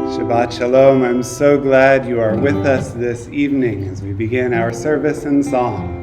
Shabbat Shalom. I'm so glad you are with us this evening as we begin our service in song.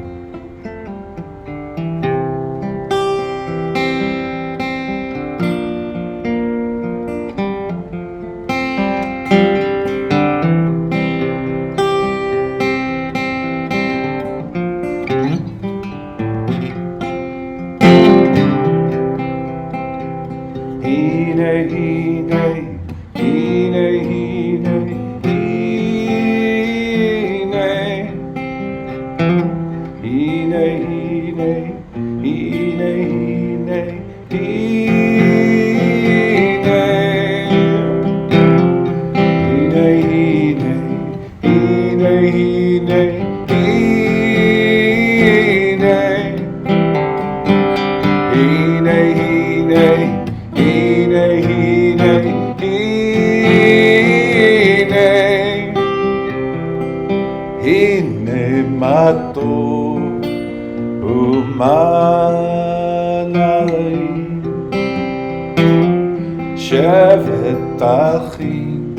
שבט אחים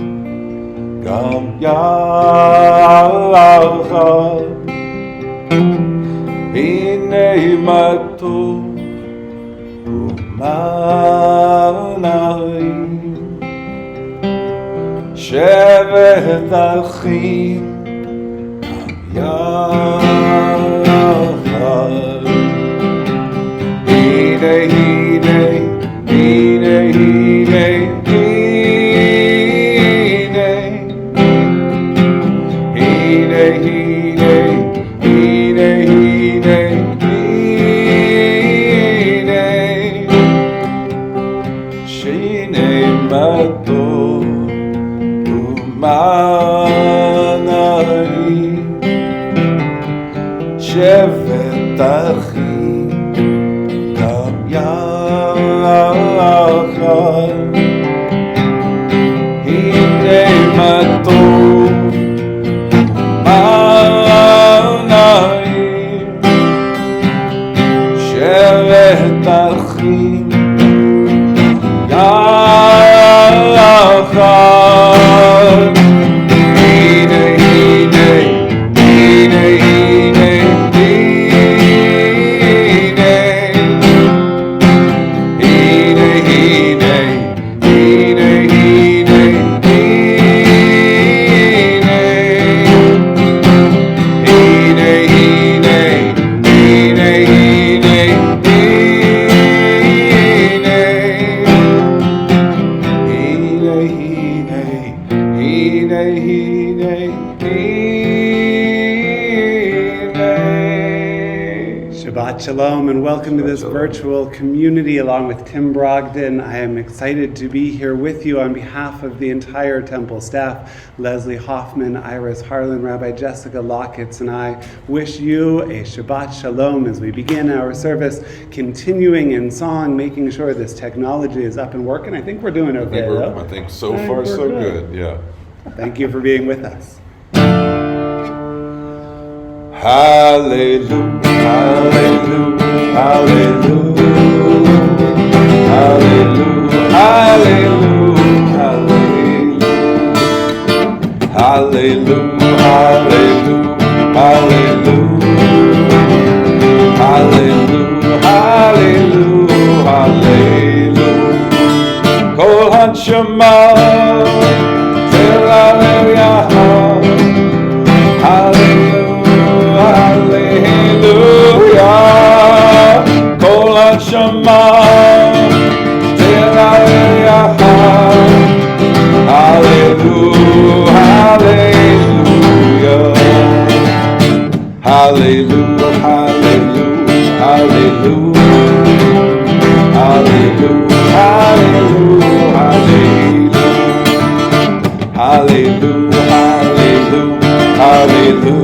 גם יחד, הנה מה טוב ומה נעים. שבט אחים גם יחד, הנה הנה הנה שבט אחים גם יחד, הנה מה טוב ומה נעים. שבט אחים יחד, הנה הנה הנה Shabbat Shalom and welcome to this virtual community along with Tim Brogdon. I am excited to be here with you on behalf of the entire temple staff. Leslie Hoffman, Iris Harlan, Rabbi Jessica Lockitz, and I wish you a Shabbat Shalom as we begin our service, continuing in song, making sure this technology is up and working. I think we're doing okay, though. I think so far so good, yeah. Thank you for being with us. Hallelujah, hallelujah, hallelujah, hallelujah, hallelujah, hallelujah, hallelujah, hallelujah, hallelujah, hallelujah. Kol hanshama tel hallelujah, hallelujah. Hallelujah, Kol Hanshama, Tel Hallelujah, Hallelujah, Hallelujah, Hallelujah, Hallelujah, Hallelujah, Hallelujah, Hallelujah, Hallelujah, Hallelujah.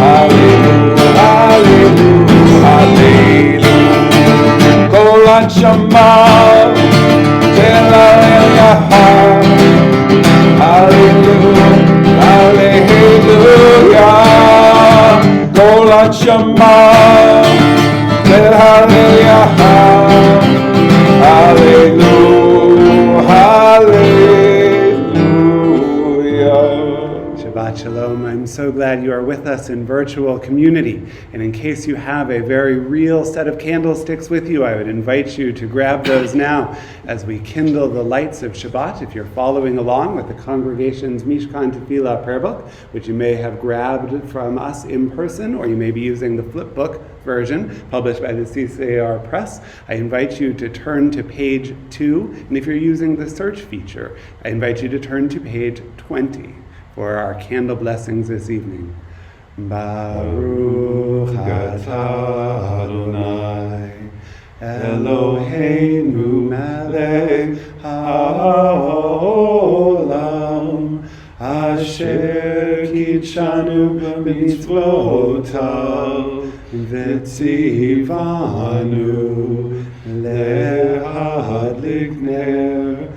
Hallelujah, hallelujah, hallelujah. Kol hanshama tel hallelujah, hallelujah, hallelujah. Kol hanshama tel hallelujah, hallelujah, hallelujah. Shalom. I'm so glad you are with us in virtual community. And in case you have a very real set of candlesticks with you, I would invite you to grab those now as we kindle the lights of Shabbat. If you're following along with the congregation's Mishkan Tefillah prayer book, which you may have grabbed from us in person, or you may be using the flip book version published by the CCAR Press, I invite you to turn to page 2. And if you're using the search feature, I invite you to turn to page 20 for our candle blessings this evening. Baruch atah Adonai Eloheinu melech haolam asher kitshanu b'mitzvotav v'tzivanu lehadlik ner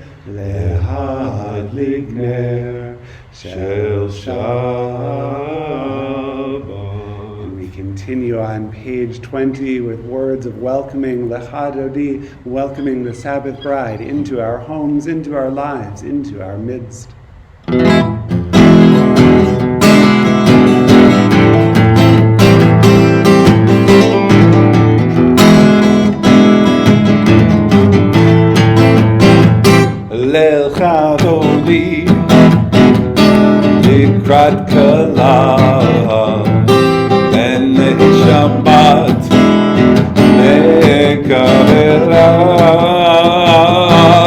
shel Shabbat. And we continue on page 20 with words of welcoming Lecha Dodi, welcoming the Sabbath bride into our homes, into our lives, into our midst. Lecha Dodi Likrat Kala Benei Shabbat Nekavela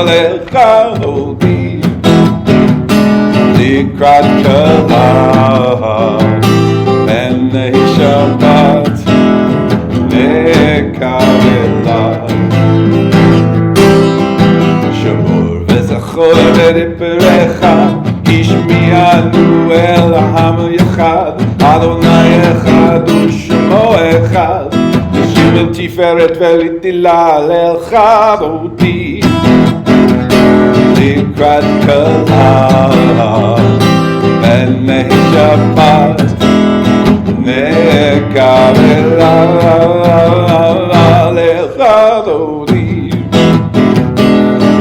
Lecha Dodi Likrat Kala Benei Shabbat Nekavela Periperecha, Ishmianu el Ham Yechad, Adonai Echad Ushmo Echad, Shimel Tiferet Velitila Lechad Oti, Likrat Kala, Benei Shabbat, Nekavela Lechad Oti.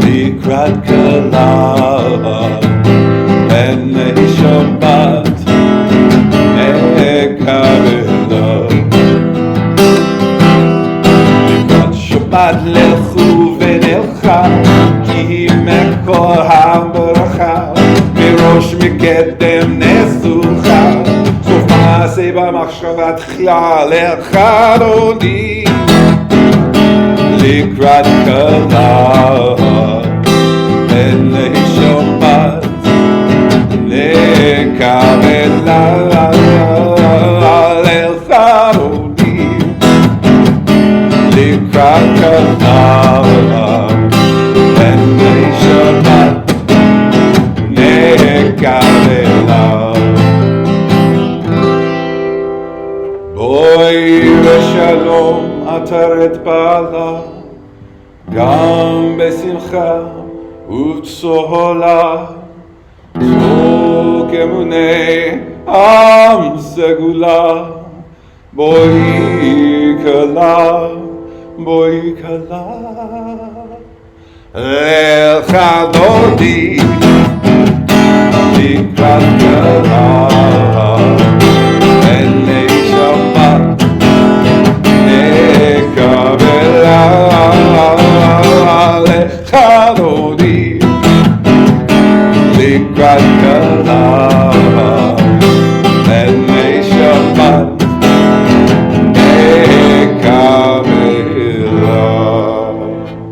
Likrat Kala Benei Shabbat Nekavela Likrat Shabbat lechu v'nelcha Ki mekol ha'baracha Mirosh mikedem nesucha Sof ma'aseh b'machshava tchila Lecha Dodi Likrat Kala Benei Shabbat Nekavela Lecha Dodi Likrat Kala Benei Shabbat Nekavela Boi v'shalom Ataret Bala Gam besimcha Uvtsohola Tzok emunei Am segula Boi kala Lecha Dodi Likrat Kala Benei Shabbat Nekavela Lecha Dodi Likrat Kala Benei Shabbat Nekavela.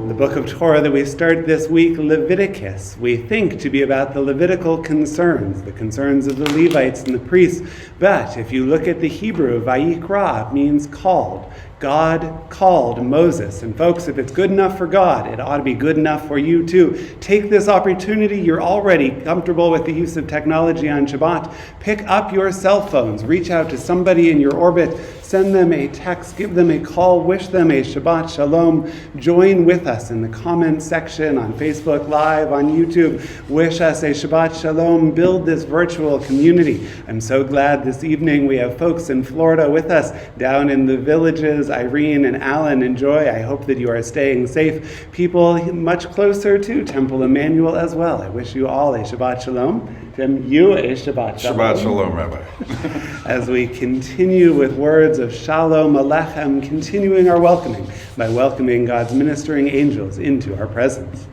The book of Torah that we start this week, Leviticus, we think to be about the Levitical concerns, the concerns of the Levites and the priests. But if you look at the Hebrew, Vayikra means called. God called Moses. And folks, if it's good enough for God, it ought to be good enough for you too. Take this opportunity. You're already comfortable with the use of technology on Shabbat. Pick up your cell phones. Reach out to somebody in your orbit. send them a text, give them a call, wish them a Shabbat Shalom. Join with us in the comment section on Facebook Live, on YouTube. Wish us a Shabbat Shalom. Build this virtual community. I'm so glad this evening we have folks in Florida with us, down in the villages. Irene and Alan, enjoy. I hope that you are staying safe. People much closer to Temple Emanuel as well. I wish you all a Shabbat Shalom. Tim, you a Shabbat Shalom. Shabbat Shalom, Rabbi. As we continue with words of Shalom Aleichem, continuing our welcoming by welcoming God's ministering angels into our presence.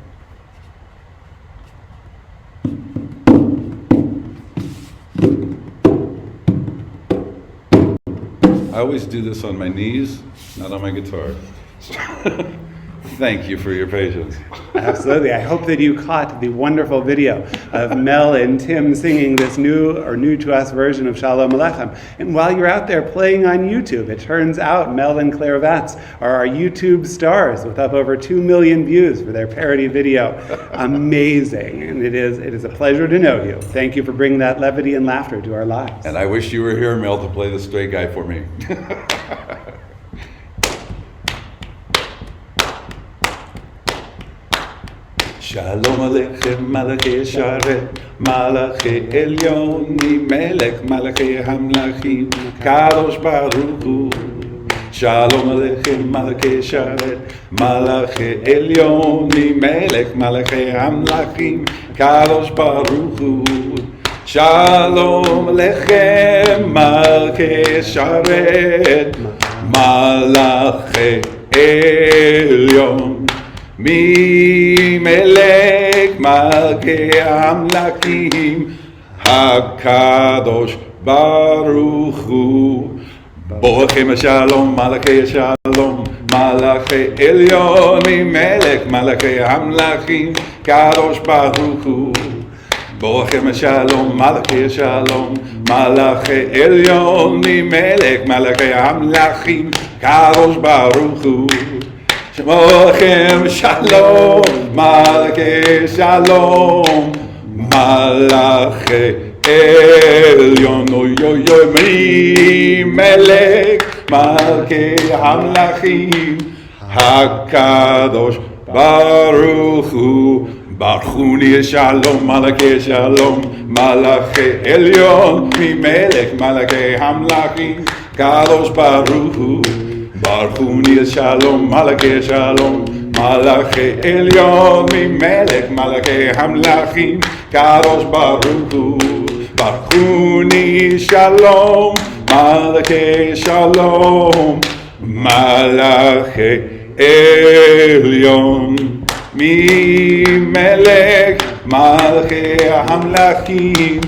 I always do this on my knees, not on my guitar. Thank you for your patience. Absolutely. I hope that you caught the wonderful video of Mel and Tim singing this new to us version of Shalom Aleichem. And while you're out there playing on YouTube, it turns out Mel and Claire Vatz are our YouTube stars with up over 2 million views for their parody video. Amazing. And it is a pleasure to know you. Thank you for bringing that levity and laughter to our lives. And I wish you were here, Mel, to play the straight guy for me. Shalom Aleichem, Malachi Sharet, Malachi Elyoni, Melech, Malachi Hamlachim, Kadosh Baruch Hu. Shalom Aleichem, Malachi Sharet, Malachi Elyoni, Melech, Malachi Hamlachim, Kadosh Baruch Hu. Shalom Aleichem, Malachi Sharet, Malachi Elyon. Mi melech malkei hamlakim hakadosh baruch hu. Borachem shalom malkei shalom malkei elyon. Mi melech malkei hamlakim kadosh baruch hu. Borachem shalom malkei shalom malkei elyon. Mi melech malkei hamlakim kadosh baruch hu. Shemochem shalom, Malachi shalom, Malachi elyon, oy oy oy, mi melech, Malachi hamlachim, Hakadosh baruch hu. Baruchuni shalom, Malachi shalom, Malachi elyon, mi melech, Malachi hamlachim, Kadosh baruch hu. Baruchuni shalom, Malachi shalom, Malachi elyon, mi melech, Malachi hamlachim, Kadosh baruch hu. Baruchuni shalom, Malachi shalom, Malachi elyon, mi melech, Malachi hamlachim,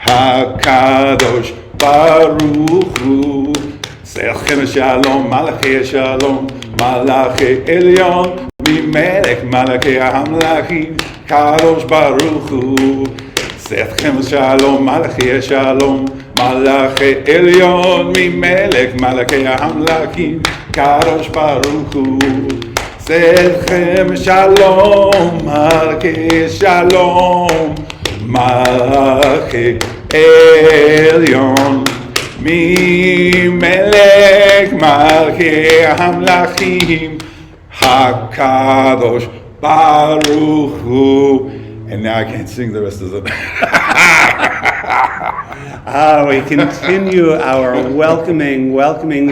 Hakadosh baruch hu. Sechem shalom, Malachi shalom, Malachi elyon, mi melech, Malachi hamlachim, Kadosh baruch hu. Sechem shalom, Malachi shalom, Malachi elyon, mi melech, Malachi hamlachim, Kadosh baruch hu. Sechem shalom, Malachi shalom, Malachi elyon. Mi melech malchei hamlachim hakadosh baruch hu. And now I can't sing the rest of it. We continue our welcoming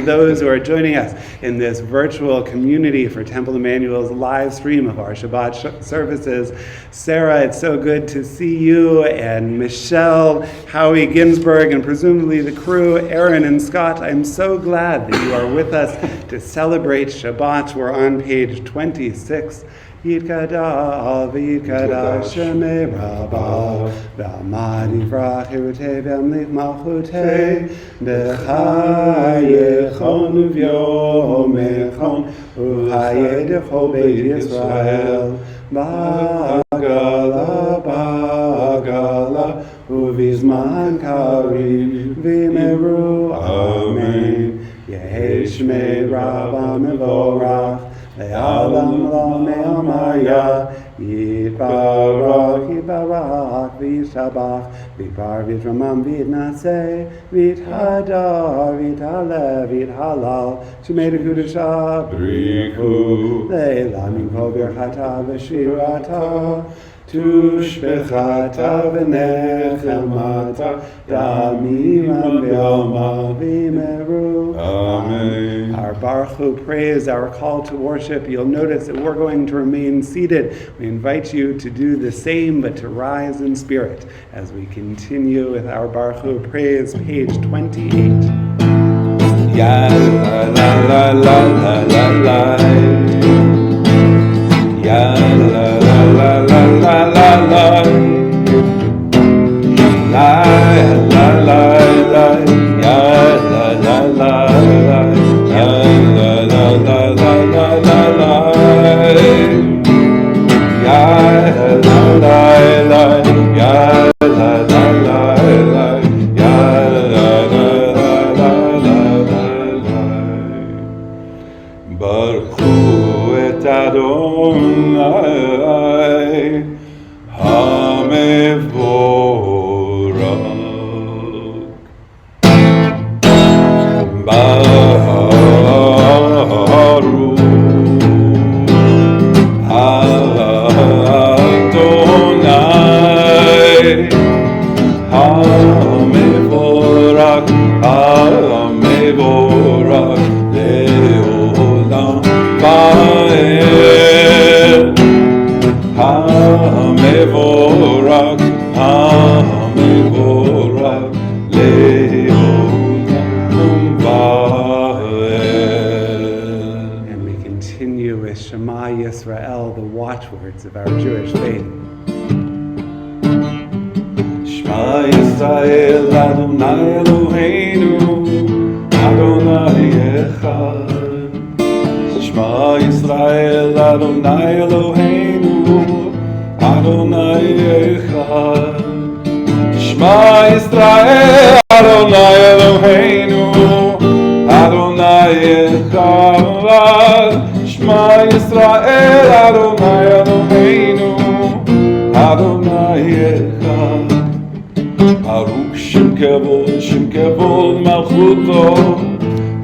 those who are joining us in this virtual community for Temple Emanuel's live stream of our Shabbat services. Sarah, it's so good to see you, and Michelle, Howie Ginsberg, and presumably the crew, Aaron and Scott. I'm so glad that you are with us to celebrate Shabbat. We're on page 26. Yitkada v'yitkada shemei rabba v'amad yifrach hirutei v'amlich malchutei b'chayechon u'vyomechon u'hayedecho beit Yisrael b'agala u'vizman karim v'meru amen Yehi shmei rabba mevorach Le'alam la me'amaya Yitbarach Yibarach v'yishabach v'yikbar v'yitramam v'yitnaseh v'yithadar v'yithaleh v'yithalal Shemei Kedusha Brichu Leila min kol birchata v'shirata Tushbechata v'nechemata Damiram v'yoma v'meru Amen. Our Baruch Hu praise, our call to worship. You'll notice that we're going to remain seated. We invite you to do the same, but to rise in spirit as we continue with our Baruch Hu praise, page 28. Ya la la la la la la la. Ya la la la la la la la. La la la la. Ya la la la la. Ya la la la la la la la. Ya la la la. Ya la la la la. Ya la la la la la. Baruchu et Adonai HaMevorach Baruch Adonai HaMevorach HaMevorach Leolam Vaed HaMevorach HaMevorach Leolam Vaed. And we continue with Shema Yisrael, the watchwords of our Jewish faith. Shema Yisrael Adonai Eloheinu Adonai Echad. Shema Yisrael Adonai Eloheinu Adonai Echad. Shema Yisrael Adonai Eloheinu Adonai Echad. Shema Yisrael Adonai Eloheinu Adonai Echad. Baruch Shem Kevod Malchuto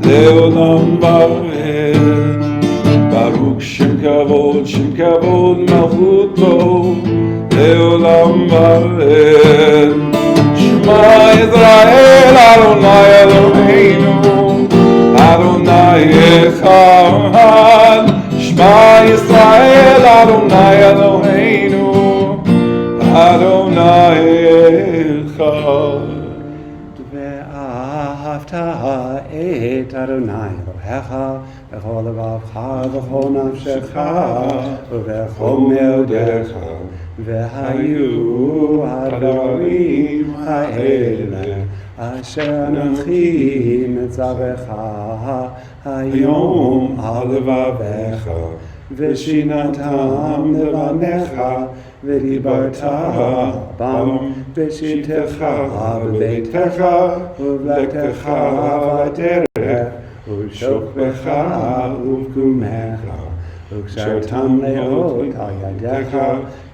Leolam Vaed. Baruch Shem Kevod Malchuto Leolam Vaed. Shema Yisrael Adonai Eloheinu Adonai Echad. Shema Yisrael Adonai Eloheinu Adonai Echad. ואהבת את אדוני אלוהיך בכל לבבך ובכל נפשך ובכל מאודך והיו הדברים האלה אשר אנוכי מצווך היום על לבביך ושינתם לבניך ודיברת בם בשיטתך בביתך ובלכתך בדרך ובשוכבך ובקומך וקשרתם לאות על ידיך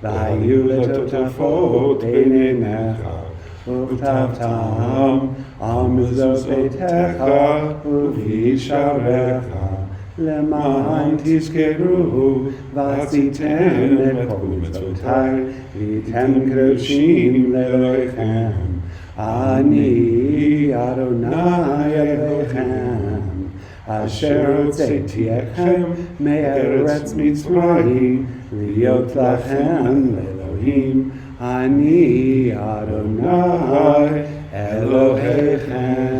והיו לטוטפות בין עיניך וכתבתם על מזוז ביתך ובשעריך למען תזכרו ועשיתם את כל מצוותיי והייתם קדושים לאלוהיכם אני אדוני אלוהיכם אשר הוצאתי אתכם מארץ מצרים להיות לכם לאלוהים אני אדוני אלוהיכם.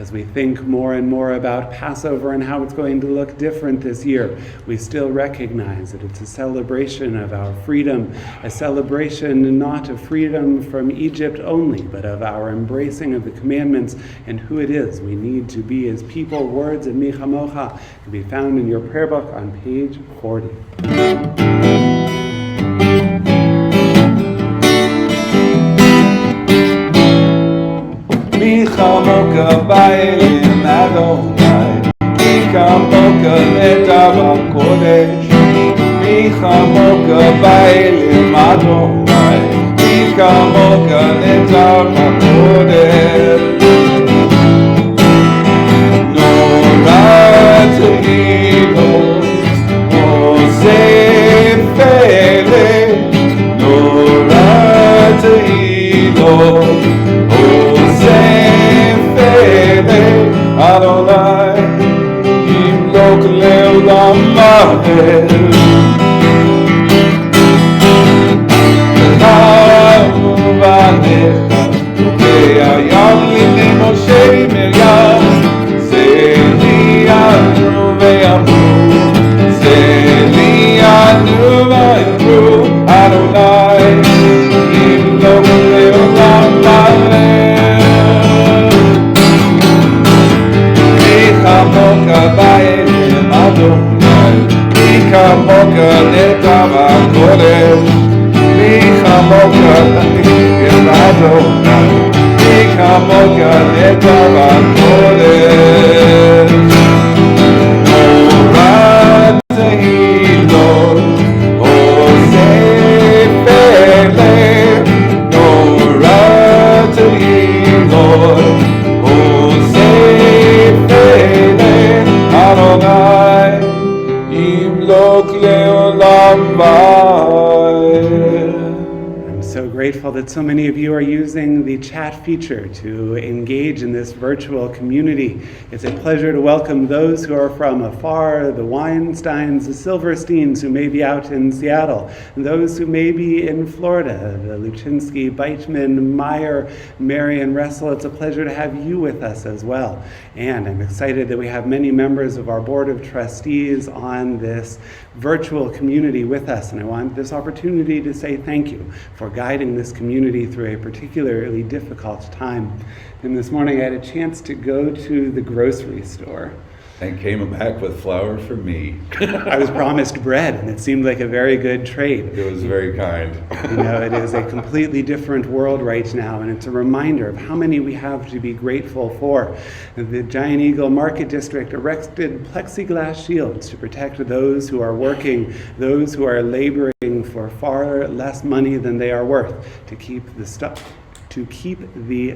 As we think more and more about Passover and how it's going to look different this year, we still recognize that it's a celebration of our freedom, a celebration not of freedom from Egypt only, but of our embracing of the commandments and who it is we need to be as people. Words of Mi Chamocha can be found in your prayer book on page 40. Mi chamoka ba'elim Adonai, mi chamoka letav kodesh, mi chamoka ba'elim Elim Adonai, Mi Kamoka Netar HaKodesh. Nora Tehilo, Oseh Pele, Nora Tehilo, Oseh Pele, Adonai, Yimlok Leolam Va'ed. Vanecha, Ve'ayam Lifnei Moshe Miriam, Zelianu ve'amru, Zelianu ve'amru, Adonai, Yimlok le'olam va'ed. Mi chamoka ba'elim Adonai, Mi kamoka netar hakodesh. Mi chamoka ba'elim Adonai, Mi kamoka netar hakodesh. Nora tehilo, oseh pele, Nora tehilo, oseh pele, Adonai, yimlok leolam va'ed. I'm so grateful that so many of you are using the chat feature to engage in this virtual community. It's a pleasure to welcome those who are from afar, the Weinsteins, the Silversteins who may be out in Seattle, and those who may be in Florida, the Luchinsky, Beitman, Meyer, Mary, and Ressel. It's a pleasure to have you with us as well. And I'm excited that we have many members of our Board of Trustees on this virtual community with us, and I want this opportunity to say thank you for guiding this community through a particularly difficult time. And this morning I had a chance to go to the grocery store. And came back with flour for me. I was promised bread, and it seemed like a very good trade. It was very kind. You know, it is a completely different world right now, and it's a reminder of how many we have to be grateful for. The Giant Eagle Market District erected plexiglass shields to protect those who are working, those who are laboring for far less money than they are worth, to keep the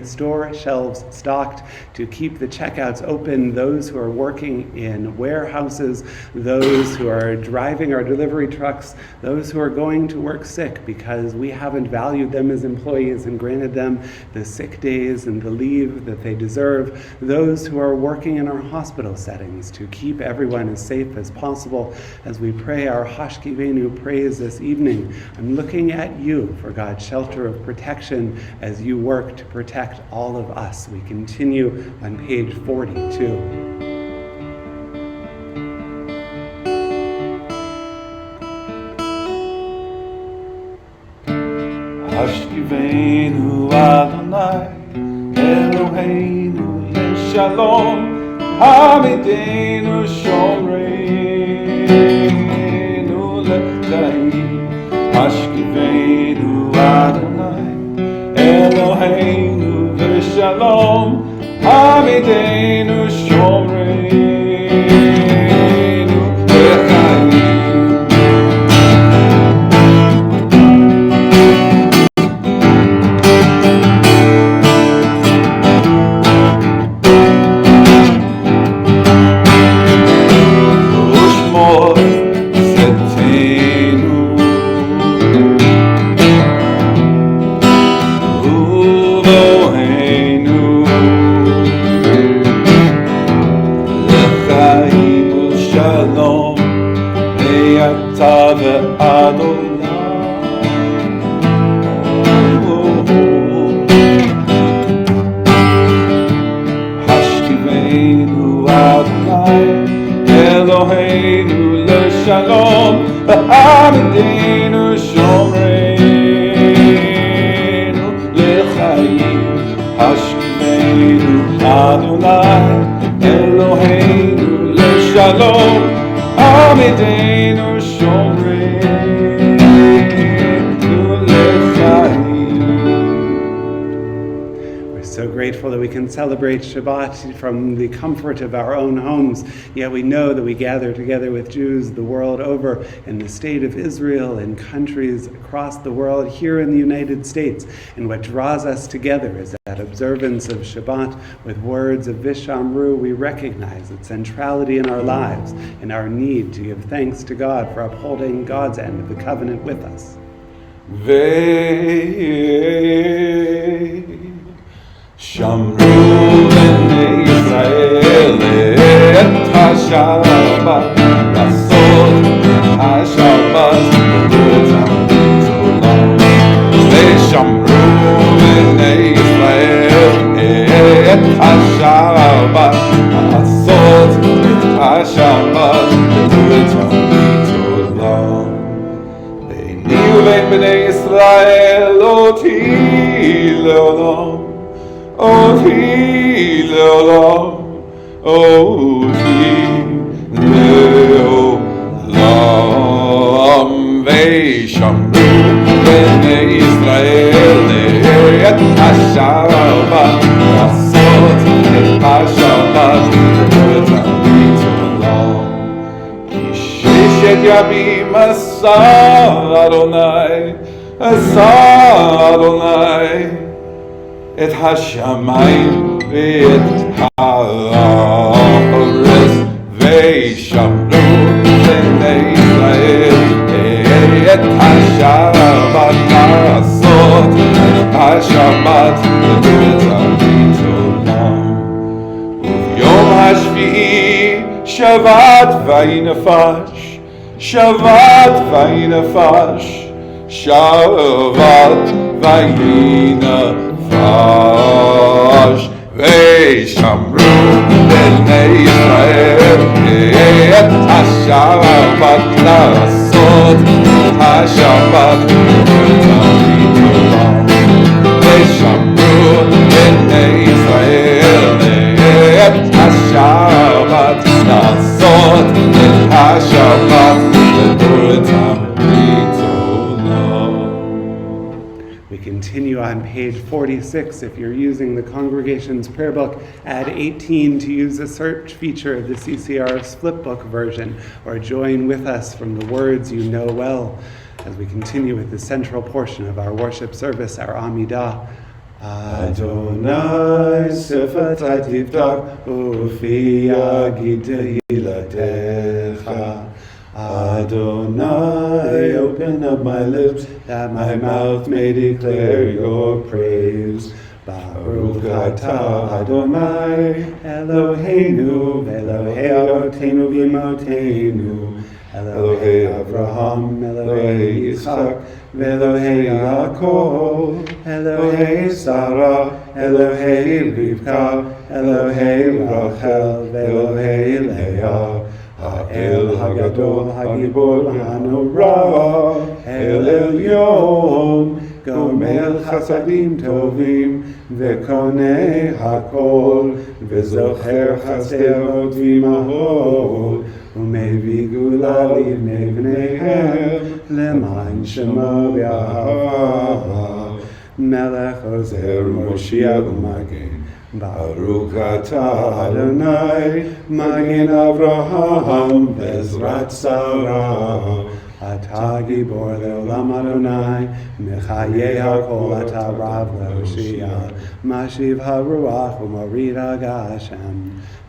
store shelves stocked, to keep the checkouts open, those who are working in warehouses, those who are driving our delivery trucks, those who are going to work sick because we haven't valued them as employees and granted them the sick days and the leave that they deserve, those who are working in our hospital settings to keep everyone as safe as possible. As we pray our Hashkivenu praise this evening, I'm looking at you for God's shelter of protection as you work to protect all of us. We continue on page 42. Hashkivenu Adonai, Eloheinu leshalom, Hamidenu shomreinu lechaim. Hashkivenu Adonai, Eloheinu v'shalom, Hamidenu shomreinu lechaim. Ushmor setenu, Eloheinu lechaim u'shalom, ve'ata ve'Adonai. Hashkivenu Adonai, Eloheinu leshalom, v'hamidenu shomreinu lechaim. Hashkivenu Adonai, Eloheinu leshalom, hamidenu shomreinu lechaim. We're so grateful grateful that we can celebrate Shabbat from the comfort of our own homes, yet we know that we gather together with Jews the world over in the state of Israel, in countries across the world, here in the United States. And what draws us together is that observance of Shabbat with words of Vishamru. We recognize its centrality in our lives and our need to give thanks to God for upholding God's end of the covenant with us. Shamru b'nei Yisrael et ha-Shabbat, לעשות את השבת בדורתם לעולם. ושמרו בני ישראל את השבת, לעשות את השבת בדורתם לעולם. ביני ובין בני ישראל אותי לעולם, אותי לעולם, אותי לעולם. ושמרו בני ישראל את השבת, לעשות את השבת בדורתם לעולם. כי ששת ימים עשה אדוני את השמיים ואת הארץ, ושמרו בני ישראל את השבת, לעשות את השבת בדורתם לעולם. וביום השביעי שבת וינפש, שבת וינפש, שבת וינפש. ושמרו בני ישראל את השבת, לעשות את השבת בדורתם לעולם. ושמרו בני ישראל את השבת, לעשות את השבת בדורתם לעולם. We continue on page 46. If you're using the congregation's prayer book, add 18 to use the search feature of the CCR's flipbook version, or join with us from the words you know well as we continue with the central portion of our worship service, our Amidah. Adonai sefatai tiftach ufi yagid tehillatcha. Adonai, open up my lips, that my mouth may declare your praise. Baruch atah Adonai, Eloheinu, Elohei Avotenu v'imotenu, Elohei Avraham, Elohei Yitzchak, Elohei Yaakov, Elohei Sarah, Elohei Rivka, Elohei Rachel, Elohei Leah. האל הגדול, הגיבור הנורא, אל עליון, גומל חסדים טובים, וקונה הכל, וזוכר חסדי אבות ואימהות, ומביא גאולה לבני בניהם, למען שמו באהבה. מלך עוזר מושיע ומגן, Baruch atah Adonai, Magen Avraham, Bezrat Sarah. Atah Gibor Leolam Adonai, Mechayeh HaKol Atah Rav Lehoshia, Mashiv HaRuach U'Morid HaGashem,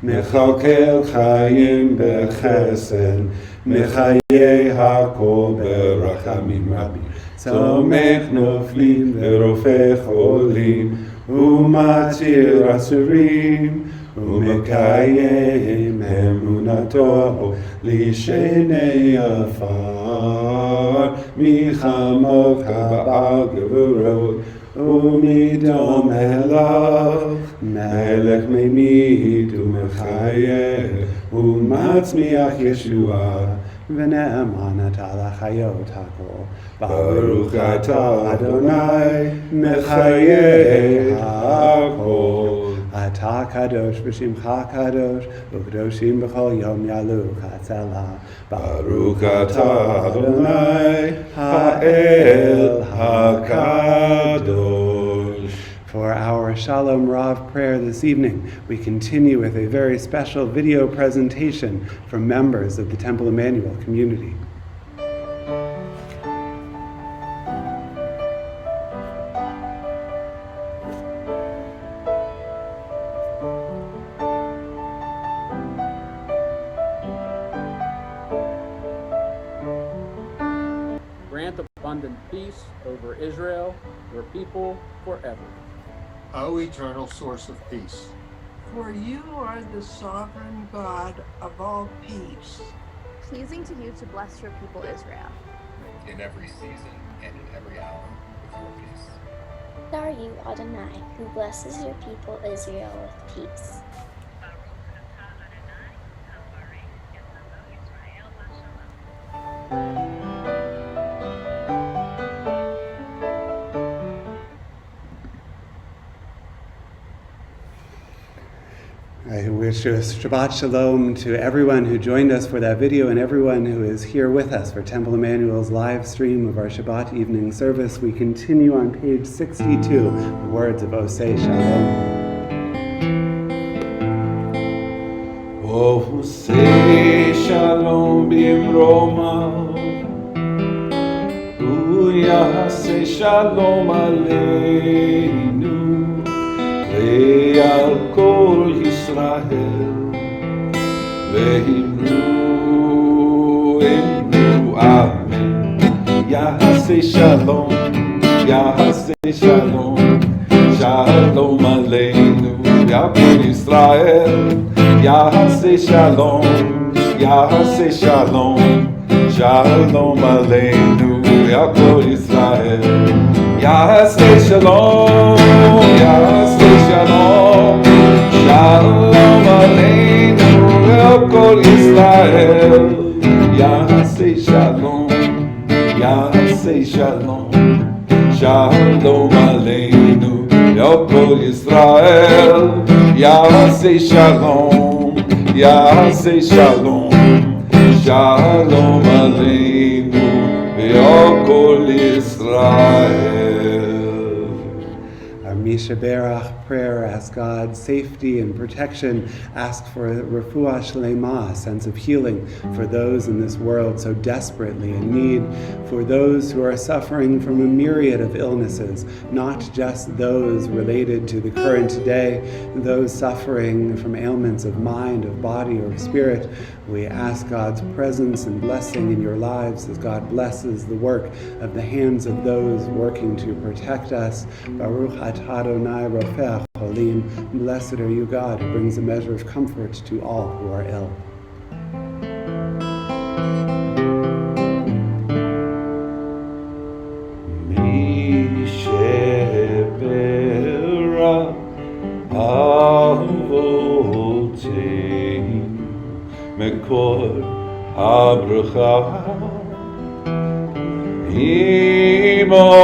Mechalkel Chayim Bechesed, Mechayeh HaKol Berachamim Rabim, Tzomech Noflim Verofeh Cholim, ומציל אסורים, ומקיים אמונתו לשני עפר, מחמוך בעל גבורות, ומדום אליו, מלך ממית ומחייך, ומצמיח ישועה, ונאמן אתה לחיות הכל. ברוך אתה אדוני מחיי הכל. אתה קדוש בשמך קדוש, וקדושים בכל יום יעלוך הצלה. ברוך אתה אדוני האל הקדוש. For our our Shalom Rav prayer this evening, we continue with a very special video presentation from members of the Temple Emanuel community. Grant abundant peace over Israel, your people, forever. O eternal source of peace, For you are the sovereign God of all peace. Pleasing to you to bless your people Israel. in every season and in every hour with your peace. Are you, Adonai, who blesses your people Israel with peace. I wish a Shabbat Shalom to everyone who joined us for that video and everyone who is here with us for Temple Emanuel's live stream of our Shabbat evening service. We continue on page 62, the words of Osei Shalom. Osei Shalom b'Roma, Uyasei Shalom aleinu, Ve'al kol Yisrael, Ve'imru Amen. Yasei Shalom, Yasei Shalom, Shalom aleinu, Ve'al kol Yisrael, Yasei Shalom, Yasei Shalom, Shalom aleinu, Ve'al kol Yisrael. Yasei Shalom, Yasei Shalom, Shalom aleinu, Ve'al kol Yisrael. Yasei Shalom, Yasei Shalom, Shalom aleinu, Ve'al kol Yisrael. Yasei Shalom, Yasei Shalom, Shalom aleinu, Ve'al kol Yisrael. Our Misha Berach prayer asks God safety and protection, ask for refuah shlema, a sense of healing for those in this world so desperately in need, for those who are suffering from a myriad of illnesses, not just those related to the current day, those suffering from ailments of mind, of body, or of spirit. We ask God's presence and blessing in your lives as God blesses the work of the hands of those working to protect us. Baruch atah Adonai Rofech Cholim. Blessed are you, God, who brings a measure of comfort to all who are ill. Mishebera avoteinu mekor habracha imoteinu.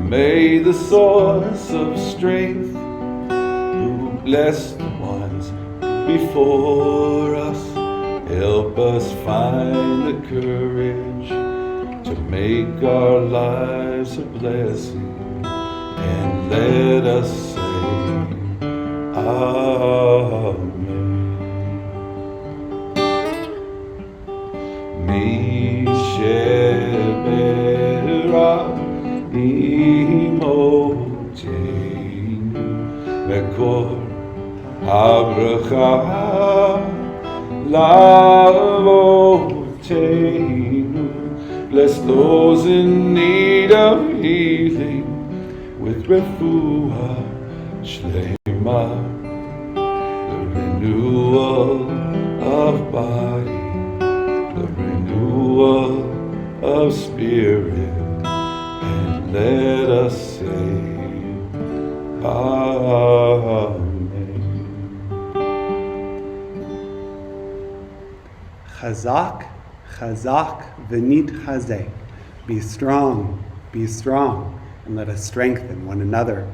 May the source of strength, who blessed the ones before us, help us find the courage to make our lives a blessing, and let us say Amen. Mishebera Imoteinu Mekor Habracha Lavoteinu. Bless those in need of healing with refuah shlema, the renewal of body, the renewal of spirit. Let us say Amen. Chazak, chazak, v'nit chazek. Be strong, and let us strengthen one another.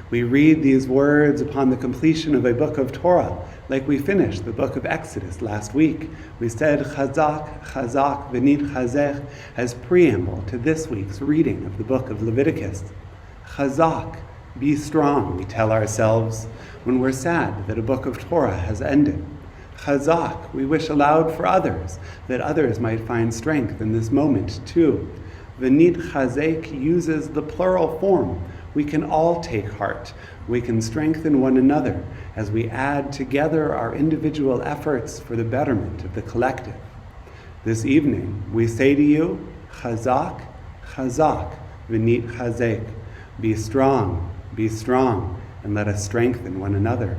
We read these words upon the completion of a book of Torah, like we finished the book of Exodus last week. We said chazak, v'nit chazek as preamble to this week's reading of the book of Leviticus. Chazak, be strong, we tell ourselves when we're sad that a book of Torah has ended. Chazak, we wish aloud for others, that others might find strength in this moment too. V'nit chazek uses the plural form. We can all take heart. We can strengthen one another as we add together our individual efforts for the betterment of the collective. This evening, we say to you, Chazak, Chazak, v'nit chazek. Be strong, and let us strengthen one another.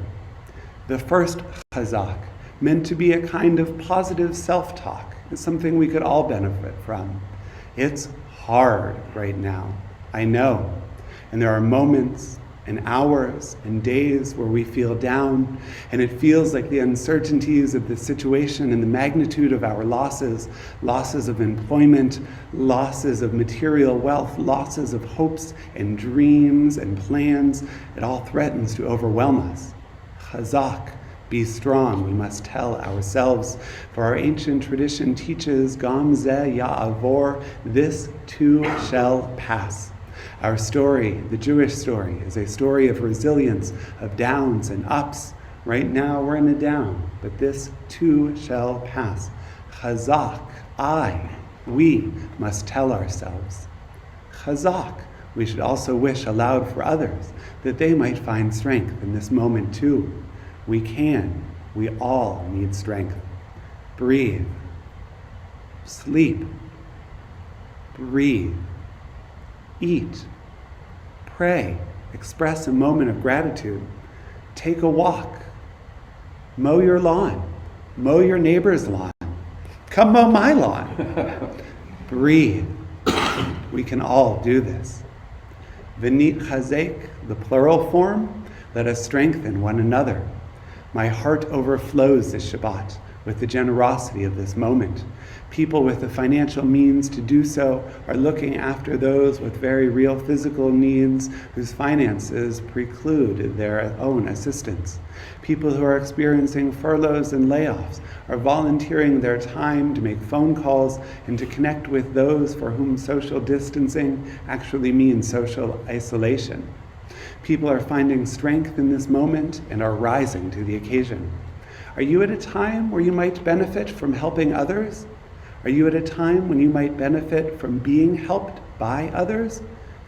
The first Chazak, meant to be a kind of positive self-talk, is something we could all benefit from. It's hard right now, I know. And there are moments and hours and days where we feel down, and it feels like the uncertainties of the situation and the magnitude of our losses of employment, losses of material wealth, losses of hopes and dreams and plans, it all threatens to overwhelm us. Chazak, be strong, we must tell ourselves, for our ancient tradition teaches, Gam zeh ya'avor, this too shall pass. Our story, the Jewish story, is a story of resilience, of downs and ups. Right now we're in a down, but this too shall pass. Chazak, we must tell ourselves. Chazak, we should also wish aloud for others, that they might find strength in this moment too. We all need strength. Breathe. Sleep. Breathe. Eat. Pray. Express a moment of gratitude. Take a walk. Mow your lawn. Mow your neighbor's lawn. Come mow my lawn. Breathe. We can all do this. V'nit chazek, the plural form, let us strengthen one another. My heart overflows this Shabbat with the generosity of this moment. People with the financial means to do so are looking after those with very real physical needs whose finances preclude their own assistance. People who are experiencing furloughs and layoffs are volunteering their time to make phone calls and to connect with those for whom social distancing actually means social isolation. People are finding strength in this moment and are rising to the occasion. Are you at a time where you might benefit from helping others? Are you at a time when you might benefit from being helped by others?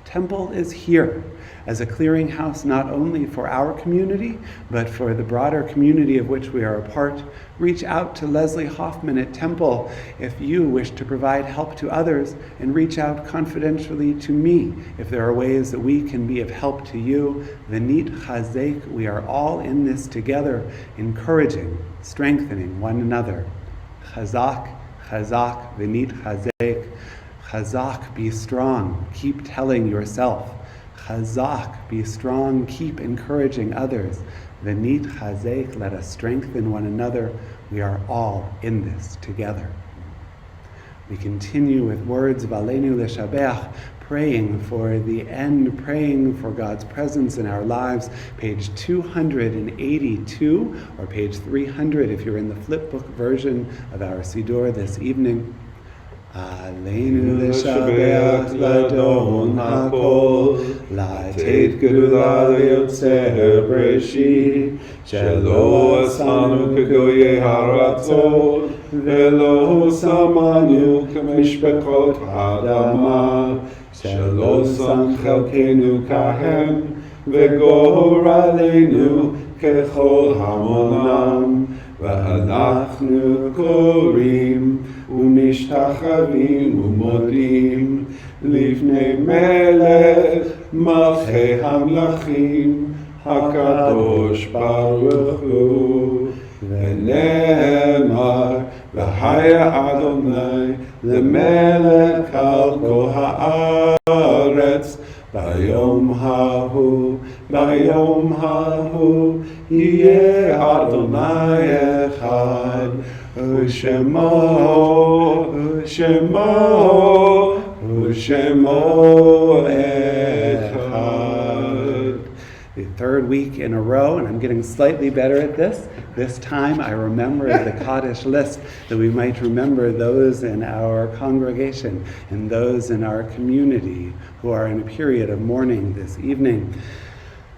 Temple is here as a clearinghouse not only for our community, but for the broader community of which we are a part. Reach out to Leslie Hoffman at Temple if you wish to provide help to others, and reach out confidentially to me if there are ways that we can be of help to you. V'nit chazek, we are all in this together, encouraging, strengthening one another. Chazak, chazak, v'nit chazek. Chazak, be strong, keep telling yourself. Chazak, be strong, keep encouraging others. V'nit chazek, let us strengthen one another. We are all in this together. We continue with words of Aleinu L'Shabeach, praying for the end, praying for God's presence in our lives. Page 282, or page 300 if you're in the flipbook version of our Siddur this evening. Aleinu L'Shabeach L'Adon HaKol, L'Teit Gedula L'Yotzer Breshit, Shelo Asanu K'goyei Haratzot, Velo Samanu K'mishpechot Ha'adama, Shelo Sam Chelkenu Kahem, V'goraleinu Kechol Hamonam, V'anachnu Korim, ומשתחווים ומודים לפני מלך מלכי המלכים הקדוש ברוך הוא. ונאמר והיה אדוני למלך על כל הארץ ביום ההוא יהיה אדוני אחד ושמו אחד. The third third week in a row, and I'm getting slightly better at this. This time I remembered the Kaddish list, that we might remember those in our congregation and those in our community who are in a period of mourning this evening.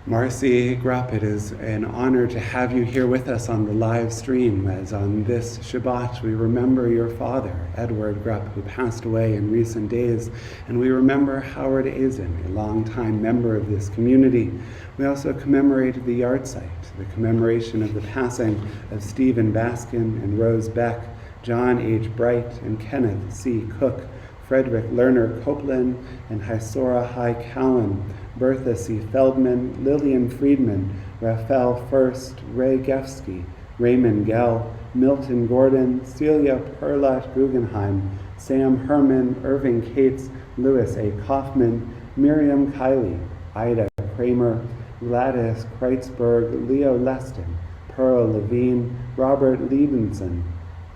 Marcy Grupp, it is an honor to have you here with us on the live stream, as on this Shabbat we remember your father, Edward Grupp, who passed away in recent days, and we remember Howard Azen, a longtime member of this community. We also commemorated the yahrzeit, the commemoration of the passing of Stephen Baskin and Rose Beck, John H. Bright and Kenneth C. Cook, Frederick Lerner Copeland and Hysora High Callan, Bertha C. Feldman, Lillian Friedman, Raphael First, Ray Gefsky, Raymond Gell, Milton Gordon, Celia Perlat Guggenheim, Sam Herman, Irving Cates, Louis A. Kaufman, Miriam Kiley, Ida Kramer, Gladys Kreitzberg, Leo Leston, Pearl Levine, Robert Liebenson,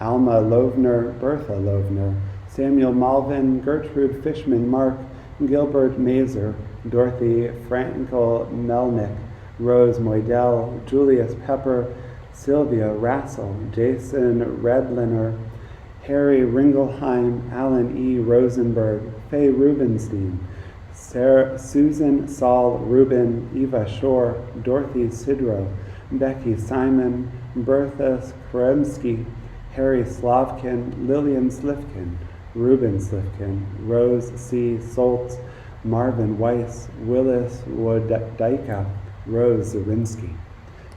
Alma Lovner, Bertha Lovner, Samuel Malvin, Gertrude Fishman Mark, Gilbert Mazer, Dorothy Frankel Melnick, Rose Moidell, Julius Pepper, Sylvia Rassel, Jason Redliner, Harry Ringelheim, Alan E. Rosenberg, Faye Rubenstein, Susan Saul Rubin, Eva Shore, Dorothy Sidrow, Becky Simon, Bertha Kremsky, Harry Slavkin, Lillian Slifkin, Ruben Slifkin, Rose C. Soltz, Marvin Weiss, Willis Wodaika, Rose Zarinsky.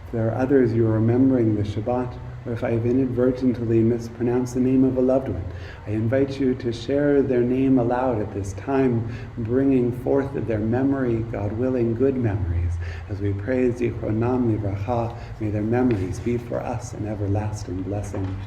If there are others you are remembering the Shabbat, or if I have inadvertently mispronounced the name of a loved one, I invite you to share their name aloud at this time, bringing forth their memory, God willing, good memories, as we praise Zichronam Livracha. May their memories be for us an everlasting blessing.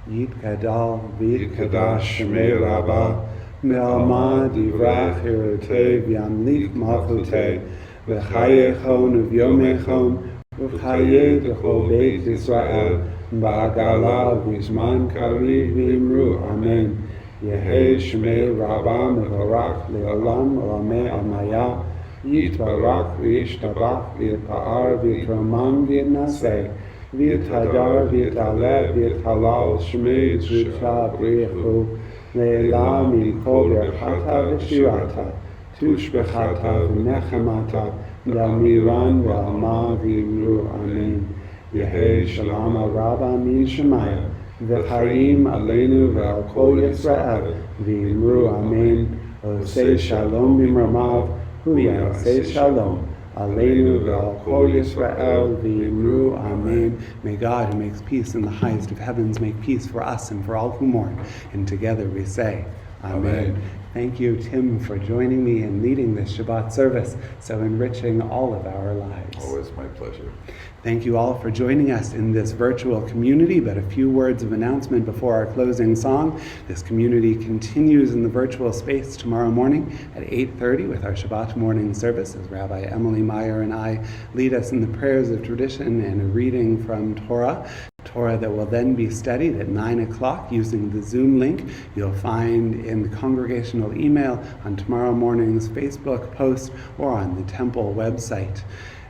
Yitkadal v'yitkadash shmei Rabbah, me'alma divrach hirotei v'yamlik malchutei, v'chayechon uv'yomechon, v'chayei d'chol beit Yisrael, ba'agala v'zman kariv v'imru, amen. Yehei shmei Rabbah mevorach le'olam olamei amaya, yitbarach v'yishtabach v'yitpa'ar v'yitromam v'yitnaseh, v'yithadar v'yitalev v'yithalal shmei tzricha b'richu, le'elah mikol berchata v'shirata, tushbechata v'nechamata, damiran v'alma v'imru, amen. Yehei shalom al-Rabba min Shemaya, v'chaim aleinu v'al kol Yisrael, v'imru, amen. Osei shalom b'mramav, hu yaseh shalom. Aleinu v'al kol Yisrael v'imru, amen. May God, who makes peace in the highest of heavens, make peace for us and for all who mourn. And together we say, amen. Thank you, Tim, for joining me and leading this Shabbat service, so enriching all of our lives. Always my pleasure. Thank you all for joining us in this virtual community, but a few words of announcement before our closing song. This community continues in the virtual space tomorrow morning at 8:30 with our Shabbat morning service, as Rabbi Emily Meyer and I lead us in the prayers of tradition and a reading from Torah that will then be studied at 9 o'clock using the Zoom link you'll find in the congregational email, on tomorrow morning's Facebook post, or on the temple website.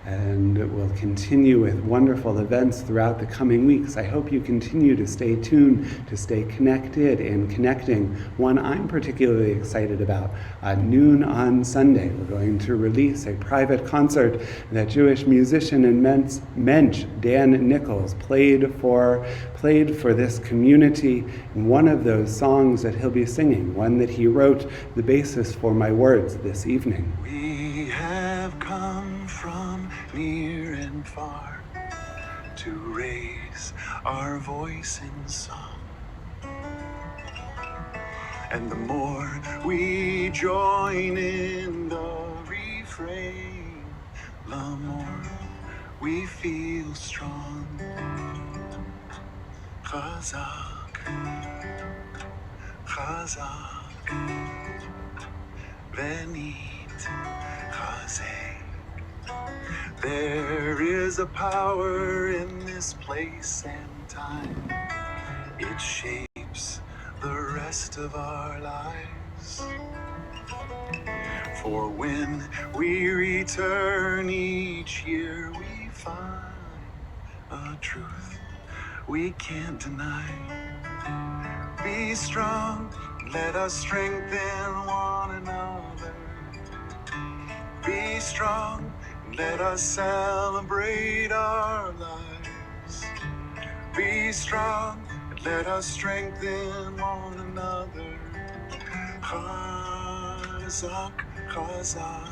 And we'll continue with wonderful events throughout the coming weeks. I hope you continue to stay tuned, to stay connected and connecting. One I'm particularly excited about, noon on Sunday, we're going to release a private concert that Jewish musician and mensch Dan Nichols played for this community. And one of those songs that he'll be singing, one that he wrote, the basis for my words this evening. We have come from near and far to raise our voice in song. And the more we join in the refrain, the more we feel strong. Chazak, Chazak, Venit, Chazek. There is a power in this place and time. It shapes the rest of our lives. For when we return each year, we find a truth we can't deny. Be strong, let us strengthen one another. Be strong, let us celebrate our lives. Be strong, and let us strengthen one another. Chazak, chazak,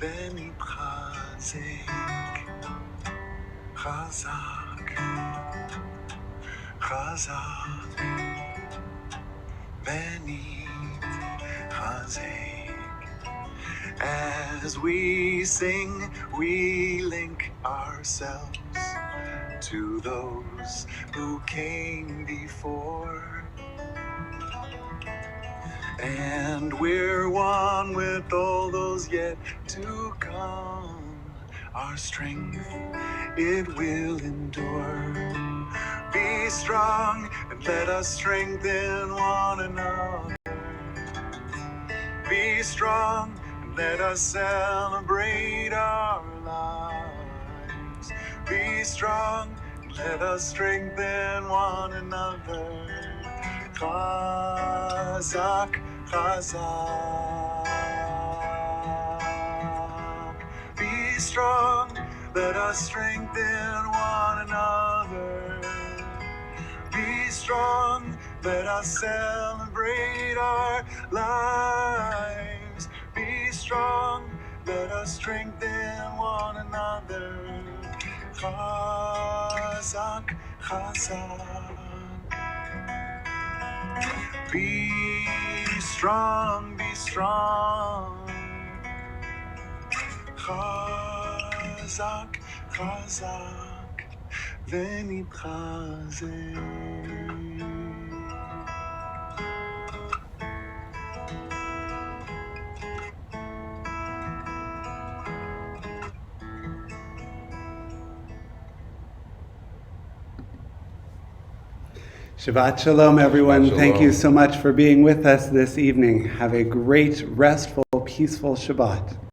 v'nitchazek. Chazak, chazak, v'nitchazek. As we sing, we link ourselves to those who came before. And we're one with all those yet to come. Our strength, it will endure. Be strong and let us strengthen one another. Be strong and let us celebrate our lives. Be strong and let us strengthen one another. Chazak, chazak. Be strong, let us strengthen one another. Be strong, let us celebrate our lives. Be strong, let us strengthen one another. Chazak, chazak. Be strong, be strong. Chazak, chazak, v'nitchazek. Shabbat Shalom, everyone. Shabbat Thank you Shalom. so much for being with us this evening. Have a great, restful, peaceful Shabbat.